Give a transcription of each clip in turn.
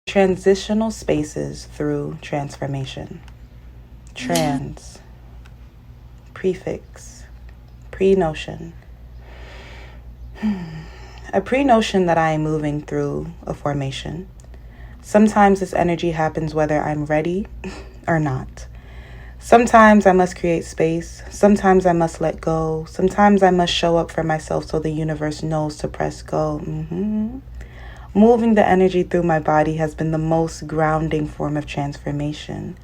Transitional spaces through transformation. Trans, prefix, pre-notion. A pre-notion that I am moving through a formation. Sometimes this energy happens whether I'm ready or not. Sometimes I must create space. Sometimes I must let go. Sometimes I must show up for myself so the universe knows to press go. Moving the energy through my body has been the most grounding form of transformation,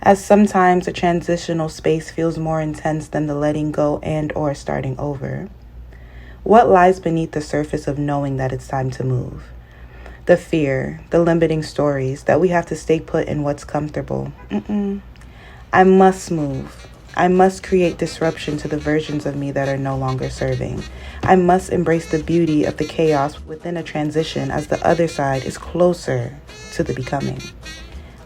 as sometimes a transitional space feels more intense than the letting go and or starting over. What lies beneath the surface of knowing that it's time to move? The fear, the limiting stories that we have to stay put in what's comfortable. I must move. I must create disruption to the versions of me that are no longer serving. I must embrace the beauty of the chaos within a transition as the other side is closer to the becoming.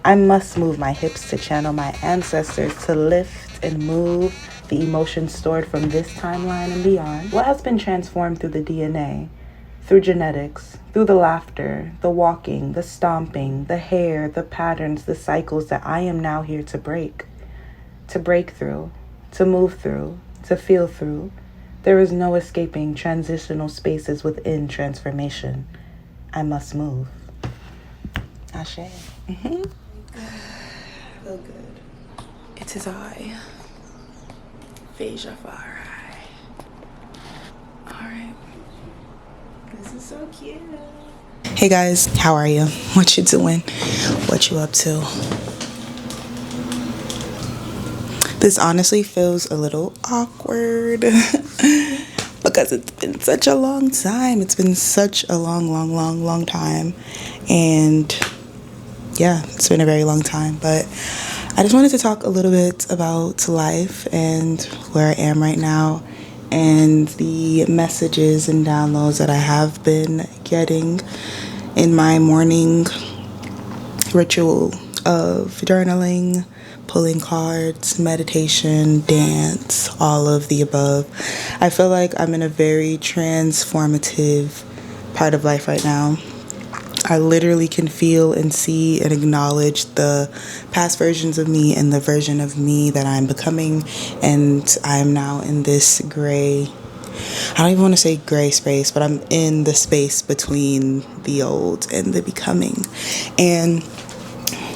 I must move my hips to channel my ancestors to lift and move the emotions stored from this timeline and beyond. What has been transformed through the DNA, through genetics, through the laughter, the walking, the stomping, the hair, the patterns, the cycles that I am now here to break through, to move through, to feel through. There is no escaping transitional spaces within transformation. I must move. Ashe. Feel good. It is I, Phasia Farai. Alright. This is so cute. Hey guys, how are you? What you doing? What you up to? This honestly feels a little awkward because it's been such a long time. It's been such a long time. And yeah, it's been a very long time. But I just wanted to talk a little bit about life and where I am right now and the messages and downloads that I have been getting in my morning ritual of journaling, pulling cards, meditation, dance, all of the above. I feel like I'm in a very transformative part of life right now. I literally can feel and see and acknowledge the past versions of me and the version of me that I'm becoming. And I'm now in this gray, I don't even want to say gray space, but I'm in the space between the old and the becoming. And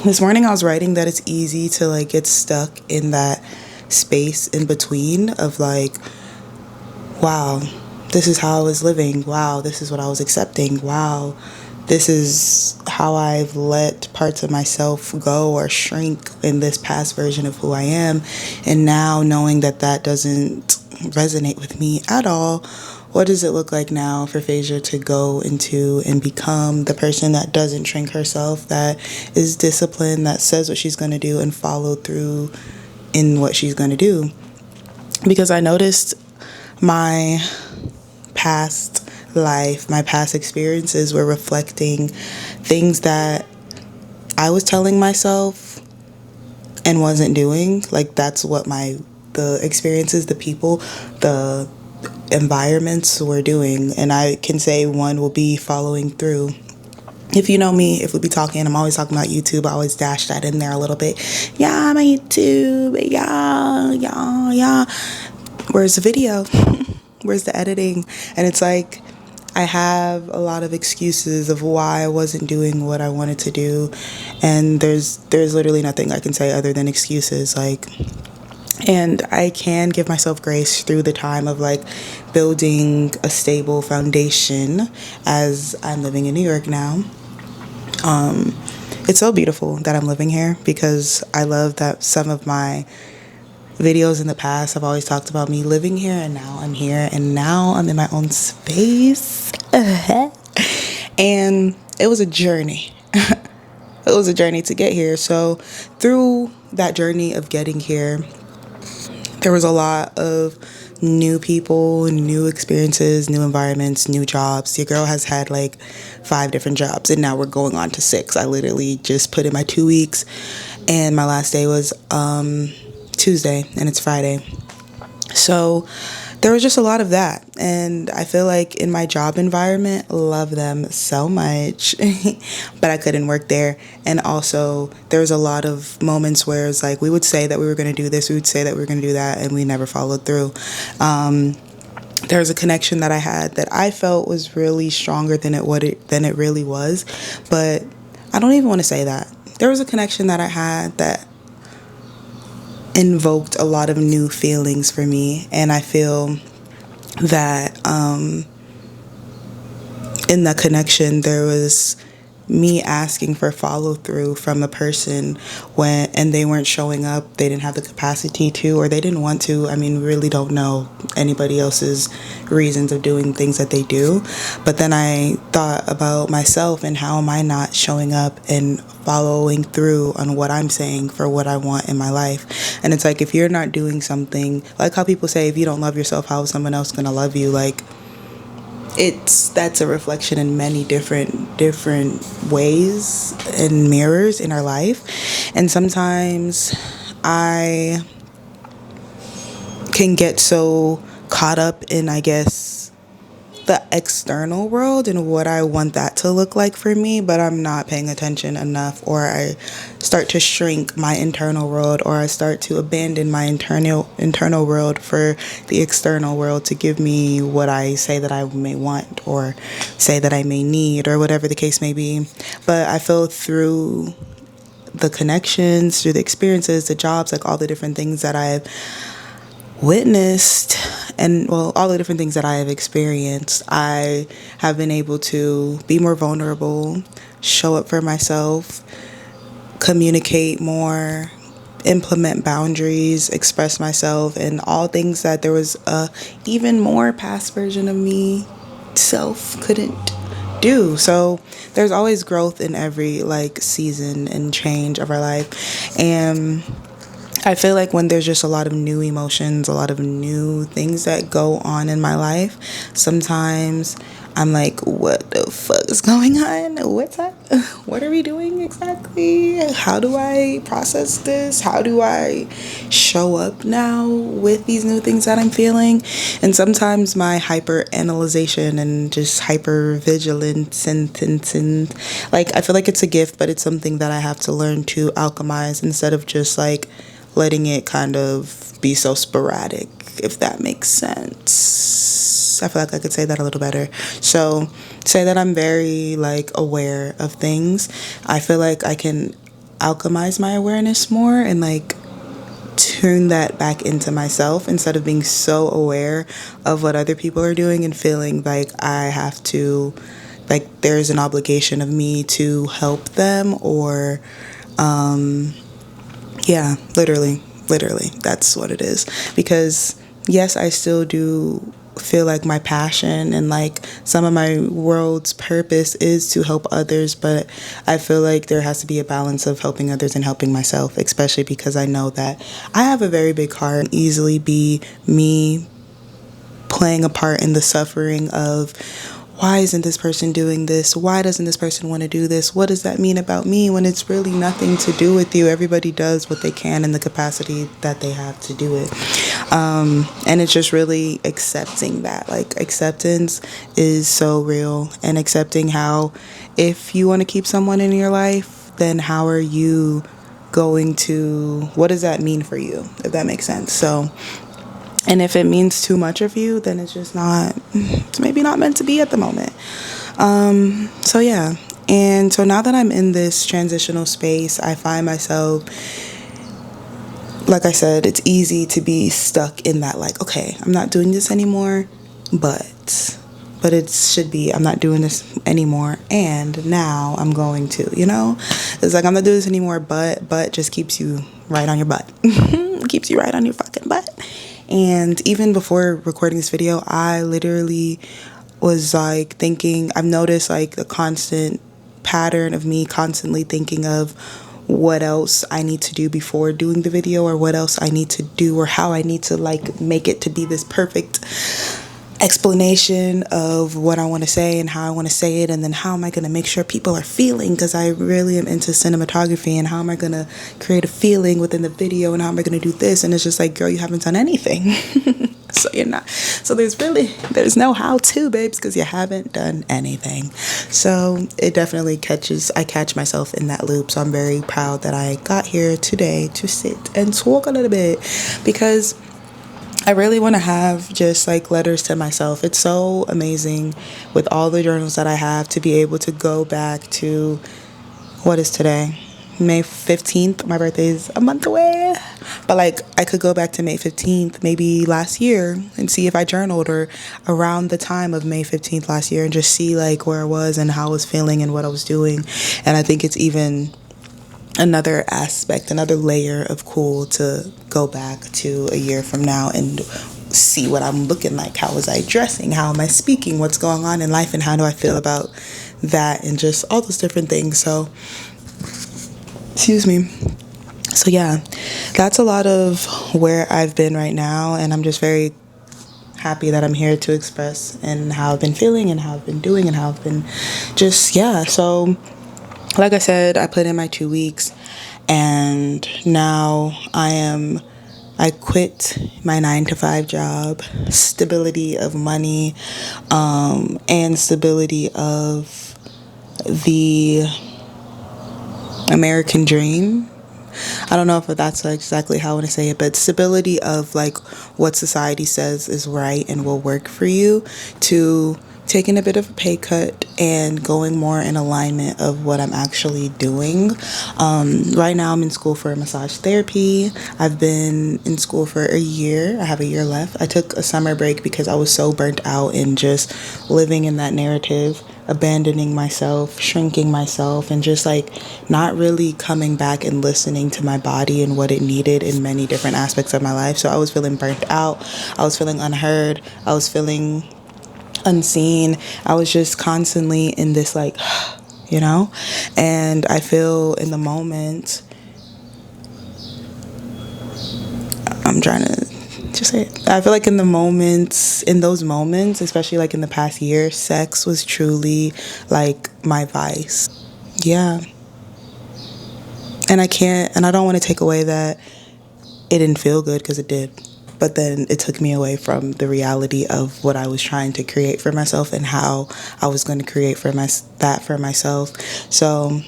this morning I was writing that it's easy to like get stuck in that space in between of like, wow, this is how I was living. Wow, this is what I was accepting. Wow, this is how I've let parts of myself go or shrink in this past version of who I am. And now knowing that that doesn't resonate with me at all, what does it look like now for Phasia to go into and become the person that doesn't shrink herself, that is disciplined, that says what she's going to do and follow through in what she's going to do? Because I noticed my past life, my past experiences were reflecting things that I was telling myself and wasn't doing. Like that's what the experiences, the people, the environments were doing. And I can say one will be following through. If you know me, if we be talking, I'm always talking about YouTube. I always dash that in there a little bit. Yeah, my YouTube. Yeah. Where's the video? Where's the editing? And it's like I have a lot of excuses of why I wasn't doing what I wanted to do. And there's literally nothing I can say other than excuses. And I can give myself grace through the time of like building a stable foundation as I'm living in New York now. It's so beautiful that I'm living here because I love that some of my videos in the past have always talked about me living here, and now I'm here and now I'm in my own space. And it was a journey. It was a journey to get here. So through that journey of getting here, there was a lot of new people, new experiences, new environments, new jobs. Your girl has had like 5 different jobs and now we're going on to 6. I literally just put in my 2 weeks and my last day was Tuesday and it's Friday. So there was just a lot of that. And I feel like in my job environment, love them so much, but I couldn't work there. And also, there was a lot of moments where it's like we would say that we were going to do this, we would say that we were going to do that, and we never followed through. There was a connection that I had that I felt was really stronger than it really was, but I don't even want to say that. There was a connection that I had that invoked a lot of new feelings for me, and I feel that in the connection there was me asking for follow through from a person and they weren't showing up, they didn't have the capacity to, or they didn't want to. I mean, we really don't know anybody else's reasons of doing things that they do. But then I thought about myself and how am I not showing up and following through on what I'm saying for what I want in my life. And it's like, if you're not doing something, like how people say, if you don't love yourself, how is someone else gonna love you? Like, that's a reflection in many different ways and mirrors in our life. And sometimes I can get so caught up in, I guess, the external world and what I want that to look like for me, but I'm not paying attention enough, or I start to shrink my internal world, or I start to abandon my internal world for the external world to give me what I say that I may want or say that I may need, or whatever the case may be. But I feel through the connections, through the experiences, the jobs, like all the different things that I've witnessed, and well, all the different things that I have experienced, I have been able to be more vulnerable, show up for myself, communicate more, implement boundaries, express myself, and all things that there was a even more past version of me self couldn't do. So there's always growth in every like season and change of our life. And I feel like when there's just a lot of new emotions, a lot of new things that go on in my life, sometimes I'm like, what the fuck is going on? What's that? What are we doing exactly? How do I process this? How do I show up now with these new things that I'm feeling? And sometimes my hyper analyzation and just hyper vigilance and like, I feel like it's a gift, but it's something that I have to learn to alchemize instead of just like letting it kind of be so sporadic, if that makes sense. I feel like I could say that a little better. So say that I'm very like aware of things. I feel like I can alchemize my awareness more and like turn that back into myself instead of being so aware of what other people are doing and feeling like I have to, like there's an obligation of me to help them, or yeah, literally, that's what it is. Because yes, I still do feel like my passion and like some of my world's purpose is to help others, but I feel like there has to be a balance of helping others and helping myself, especially because I know that I have a very big heart and easily be me playing a part in the suffering of, why isn't this person doing this? Why doesn't this person want to do this? What does that mean about me? When it's really nothing to do with you. Everybody does what they can in the capacity that they have to do it. And it's just really accepting that. Like, acceptance is so real. And accepting how, if you want to keep someone in your life, then how are you going to, what does that mean for you? If that makes sense. So, and if it means too much of you, then it's just not, it's maybe not meant to be at the moment. So yeah. And so now that I'm in this transitional space, I find myself, like I said, it's easy to be stuck in that, like, okay, I'm not doing this anymore, but it should be, I'm not doing this anymore, and now I'm going to, it's like, I'm not doing this anymore, but just keeps you right on your butt. Keeps you right on your fucking butt. And even before recording this video, I literally was like thinking, I've noticed like a constant pattern of me constantly thinking of what else I need to do before doing the video, or what else I need to do, or how I need to like make it to be this perfect explanation of what I want to say and how I want to say it, and then how am I going to make sure people are feeling, because I really am into cinematography, and how am I going to create a feeling within the video, and how am I going to do this, and it's just like, girl, you haven't done anything. So you're not, so there's no how to, babes, because you haven't done anything. So it definitely I catch myself in that loop. So I'm very proud that I got here today to sit and talk a little bit, because I really want to have just like letters to myself. It's so amazing with all the journals that I have to be able to go back to, what is today? May 15th. My birthday is a month away. But like I could go back to May 15th, maybe last year, and see if I journaled, or around the time of May 15th last year, and just see like where I was and how I was feeling and what I was doing. And I think it's even another aspect, another layer of cool to go back to a year from now and see what I'm looking like. How was I dressing? How am I speaking? What's going on in life? And how do I feel about that? And just all those different things. So, excuse me. So yeah, that's a lot of where I've been right now. And I'm just very happy that I'm here to express and how I've been feeling and how I've been doing and how I've been just, yeah. So like I said, I put in my 2 weeks, and now I quit my 9 to 5 job, stability of money, and stability of the American dream. I don't know if that's exactly how I want to say it, but stability of like what society says is right and will work for you, to taking a bit of a pay cut and going more in alignment of what I'm actually doing. Right now I'm in school for massage therapy. I've been in school for a year. I have a year left. I took a summer break because I was so burnt out in just living in that narrative, abandoning myself, shrinking myself, and just like not really coming back and listening to my body and what it needed in many different aspects of my life. So I was feeling burnt out. I was feeling unheard. I was feeling unseen. I was just constantly in this like, and I feel in the moment, I'm trying to just say it. I feel like in those moments, especially like in the past year, sex was truly like my vice. Yeah. And I don't want to take away that it didn't feel good, because it did. But then it took me away from the reality of what I was trying to create for myself and how I was going to create that for myself. So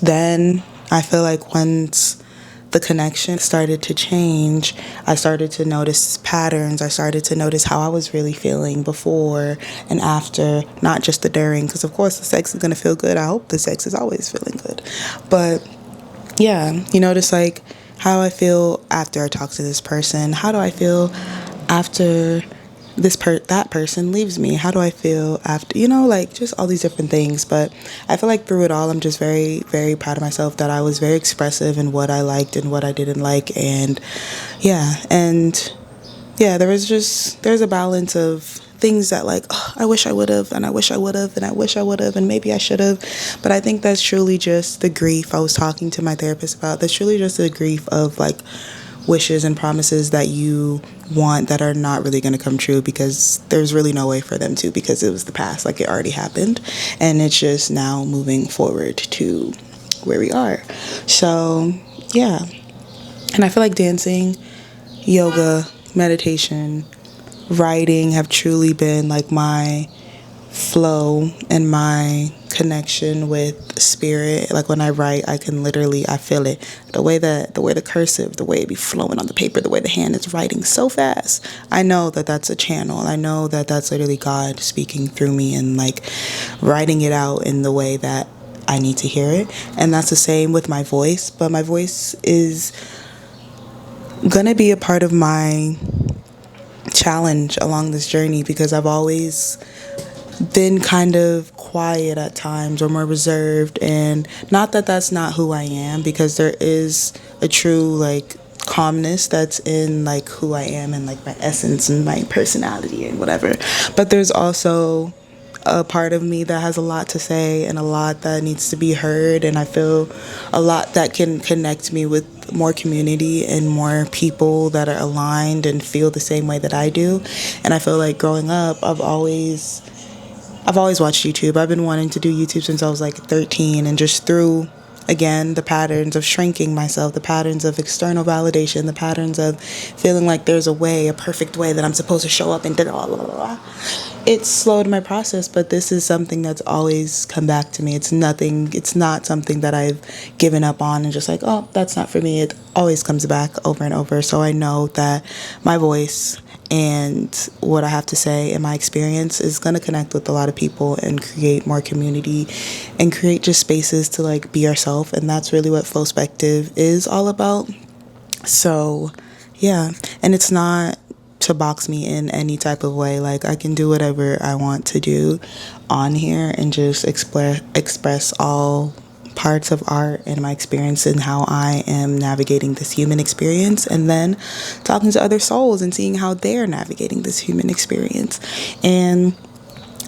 then I feel like once the connection started to change, I started to notice patterns. I started to notice how I was really feeling before and after, not just the during, because of course the sex is going to feel good. I hope the sex is always feeling good. But yeah, you notice like how I feel after I talk to this person. How do I feel after that person leaves me? How do I feel after, like just all these different things. But I feel like through it all, I'm just very, very proud of myself that I was very expressive in what I liked and what I didn't like. And there's a balance of things that like, oh, I wish I would have, and I wish I would have, and I wish I would have, and maybe I should have. But I think that's truly just the grief I was talking to my therapist about. That's truly just the grief of like wishes and promises that you want that are not really going to come true, because there's really no way for them to, because it was the past, like it already happened, and it's just now moving forward to where we are. So yeah. And I feel like dancing, yoga, meditation, writing have truly been like my flow and my connection with spirit. Like when I write, I feel it. The way the cursive, the way it be flowing on the paper, the way the hand is writing so fast. I know that that's a channel. I know that that's literally God speaking through me and like writing it out in the way that I need to hear it. And that's the same with my voice. But my voice is gonna be a part of my challenge along this journey, because I've always been kind of quiet at times or more reserved. And not that that's not who I am, because there is a true like calmness that's in like who I am and like my essence and my personality and whatever. But there's also a part of me that has a lot to say and a lot that needs to be heard, and I feel a lot that can connect me with more community and more people that are aligned and feel the same way that I do. And I feel like growing up, I've always watched YouTube. I've been wanting to do YouTube since I was like 13, and just through again, the patterns of shrinking myself, the patterns of external validation, the patterns of feeling like there's a way, a perfect way that I'm supposed to show up and blah, blah, blah, blah. It slowed my process, but this is something that's always come back to me. It's not something that I've given up on and just like, oh, that's not for me. It always comes back over and over. So I know that my voice and what I have to say in my experience is going to connect with a lot of people and create more community and create just spaces to like be ourselves. And that's really what phlo.spec.tive is all about. So yeah, and it's not to box me in any type of way. Like, I can do whatever I want to do on here and just express all parts of art and my experience and how I am navigating this human experience, and then talking to other souls and seeing how they're navigating this human experience. And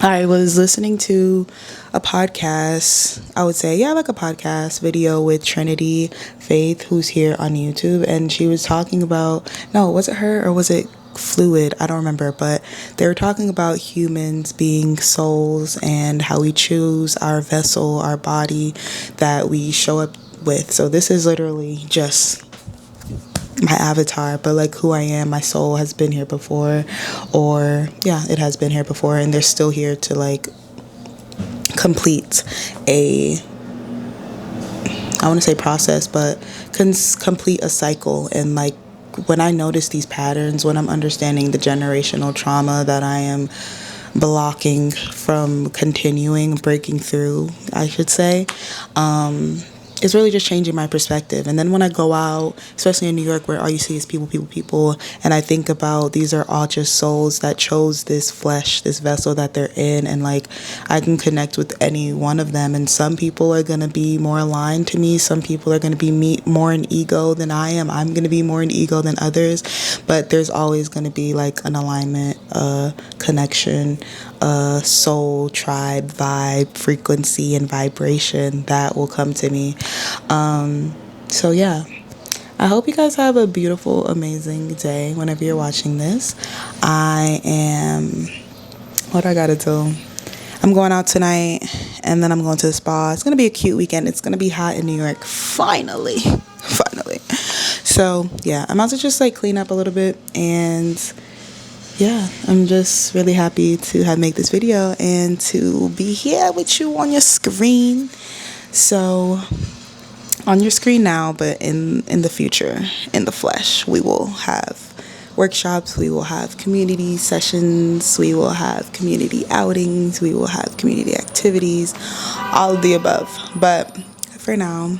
I was listening to a podcast, I would say, yeah, like a podcast video with Trinity Faith, who's here on YouTube. And she was talking about, no, was it her or was it Fluid? I don't remember. But they were talking about humans being souls and how we choose our vessel, our body that we show up with. So this is literally just my avatar, but like who I am, my soul has been here before, or yeah, it has been here before, and they're still here to like complete a, I want to say process, but complete a cycle. And like, when I notice these patterns, when I'm understanding the generational trauma that I am blocking from continuing, breaking through, I should say, it's really just changing my perspective. And then when I go out, especially in New York, where all you see is people, people, people, and I think about these are all just souls that chose this flesh, this vessel that they're in, and like, I can connect with any one of them. And some people are going to be more aligned to me. Some people are going to be more in ego than I am. I'm going to be more in ego than others. But there's always going to be like an alignment, connection, soul, tribe, vibe, frequency, and vibration that will come to me. So yeah, I hope you guys have a beautiful, amazing day whenever you're watching this. What I gotta do? I'm going out tonight, and then I'm going to the spa. It's gonna be a cute weekend. It's gonna be hot in New York, finally. Finally. So yeah, I'm about to just like clean up a little bit, and yeah, I'm just really happy to have made this video and to be here with you on your screen. So on your screen now, but in the future, in the flesh, we will have workshops, we will have community sessions, we will have community outings, we will have community activities, all of the above. But for now,